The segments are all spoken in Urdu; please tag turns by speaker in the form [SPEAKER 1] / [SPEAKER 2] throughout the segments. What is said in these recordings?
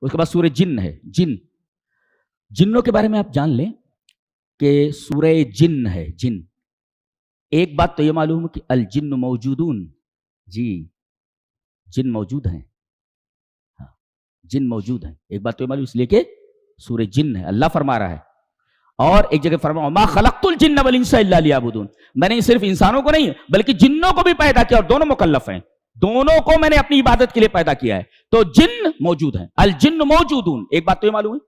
[SPEAKER 1] اس کے بعد سورہ جن ہے. جنوں کے بارے میں آپ جان لیں کہ سورہ جن ہے. جن ایک بات تو یہ معلوم ہے کہ الجن موجودون، جی جن موجود ہیں، ہاں جن موجود ہیں. ایک بات تو یہ معلوم، اس لیے کہ سورہ جن ہے، اللہ فرما رہا ہے. اور ایک جگہ فرمایا ما خلقت الجن والانس الا لیعبدون، میں نے صرف انسانوں کو نہیں بلکہ جنوں کو بھی پیدا کیا، اور دونوں مکلف ہیں، دونوں کو میں نے اپنی عبادت کے لیے پیدا کیا ہے. تو جن موجود ہیں، الجن موجودون. ایک بات تو یہ معلوم ہے.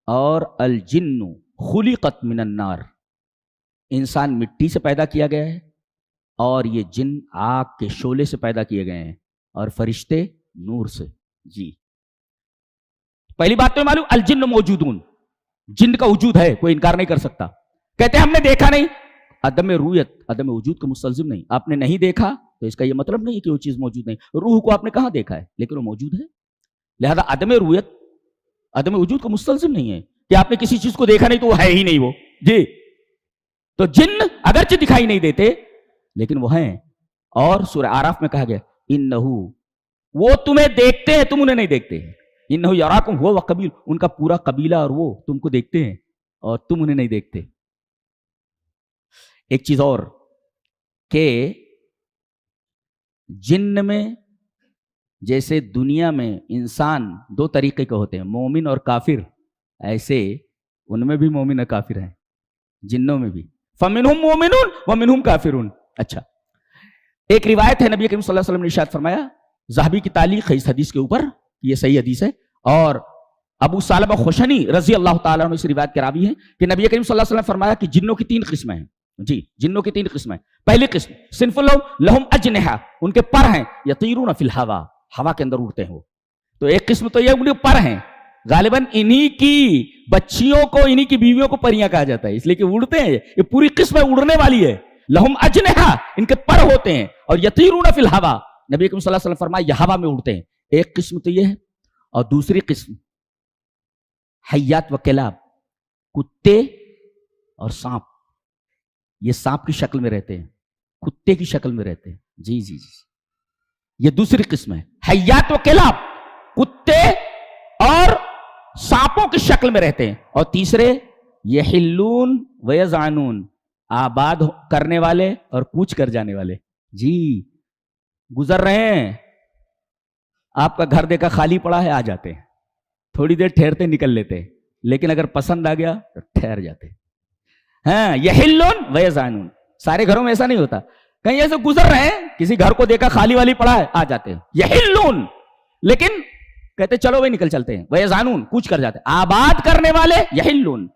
[SPEAKER 1] اور الجن خلقت من النار، انسان مٹی سے پیدا کیا گیا ہے، اور یہ جن آگ کے شعلے سے پیدا کیے گئے ہیں، اور فرشتے نور سے. جی پہلی بات تو یہ معلوم الجن موجودون، جن کا وجود ہے، کوئی انکار نہیں کر سکتا. کہتے ہیں ہم نے دیکھا نہیں، عدم رویت عدم وجود کا مستلزم نہیں. آپ نے نہیں دیکھا تو اس کا یہ مطلب نہیں کہ وہ چیز موجود نہیں. روح کو آپ نے کہاں دیکھا ہے لیکن وہ موجود ہے. لہذا عدم رویت عدم وجود کا مستلزم نہیں ہے کہ آپ نے کسی چیز کو دیکھا نہیں تو وہ ہے ہی نہیں وہ. جی تو جن اگرچہ دکھائی نہیں دیتے لیکن وہ ہیں. اور سورہ اعراف میں کہا گیا انہو، وہ تمہیں دیکھتے ہیں، تم انہیں نہیں دیکھتے. انہو یراکم ہوا وقبیل، ان کا پورا قبیلہ اور وہ تم کو دیکھتے ہیں اور تم انہیں نہیں دیکھتے. ایک چیز اور کہ جن میں جیسے دنیا میں انسان دو طریقے کے ہوتے ہیں، مومن اور کافر، ایسے ان میں بھی مومن اور کافر ہیں، جنوں میں بھی. فَمِنْهُمْ مُؤْمِنُونَ وَمِنْهُمْ كَافِرُونَ. اچھا ایک روایت ہے نبی کریم صلی اللہ علیہ وسلم نے ارشاد فرمایا، ذہبی کی تعلیق ہے اس حدیث کے اوپر، یہ صحیح حدیث ہے، اور ابو ثعلبہ خشنی رضی اللہ تعالیٰ عنہ اس روایت کے راوی ہیں کہ نبی کریم صلی اللہ علیہ وسلم نے فرمایا کہ جنوں کی 3 قسمیں ہیں. جی جنوں کی 3 قسمیں. پہلی قسم صنف لہم اجنحہ، ان کے پر ہیں، یطیرون فی الہوا، ہوا کے اندر اڑتے ہیں وہ. تو ایک قسم تو یہ ان کے پر ہیں، غالباً انہی کی بچیوں کو، انہی کی بیویوں کو پریاں کہا جاتا ہے، اس لیے کہ اڑتے ہیں. یہ پوری قسم اڑنے والی ہے. لہم اجنحہ، ان کے پر ہوتے ہیں، اور یطیرون فی الہوا، نبی کریم صلی اللہ علیہ وسلم فرمایا یہ ہوا میں اڑتے ہیں. ایک قسم تو یہ ہے. اور دوسری قسم حیات و کلاب، کتے اور سانپ. یہ سانپ کی شکل میں رہتے ہیں، کتے کی شکل میں رہتے ہیں. جی جی جی یہ دوسری قسم ہے. حیات و کلاب، کتے اور سانپوں کی شکل میں رہتے ہیں. اور تیسرے یحلون ویزعنون، آباد کرنے والے اور کوچ کر جانے والے. جی گزر رہے ہیں، آپ کا گھر دیکھا خالی پڑا ہے، آ جاتے ہیں، تھوڑی دیر ٹھہرتے نکل لیتے ہیں، لیکن اگر پسند آ گیا تو ٹھہر جاتے ہیں. ہاں یحلون ویزعنون. سارے گھروں میں ایسا نہیں ہوتا، کہیں ایسے گزر رہے ہیں، کسی گھر کو دیکھا خالی والی پڑا ہے، آ جاتے ہیں. یحلون، لیکن کہتے چلو بھائی نکل چلتے ہیں. ویزعنون، کوچ کر جاتے ہیں. آباد کرنے والے یحلون،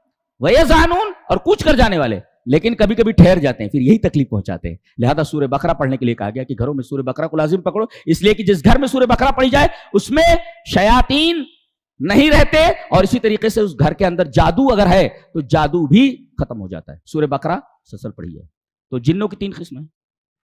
[SPEAKER 1] ویزعنون اور کوچ کر جانے والے، لیکن کبھی کبھی ٹھہر جاتے ہیں، پھر یہی تکلیف پہنچاتے ہیں. لہذا سورہ بقرہ پڑھنے کے لیے کہا گیا کہ گھروں میں سورہ بقرہ کو لازم پکڑو، اس لیے کہ جس گھر میں سورہ بقرہ پڑھی جائے اس میں شیاطین نہیں رہتے، اور اسی طریقے سے اس گھر کے اندر جادو اگر ہے تو جادو بھی ختم ہو جاتا ہے. سورہ بقرہ سلسل پڑھی جائے. تو جنوں کی 3 قسمیں.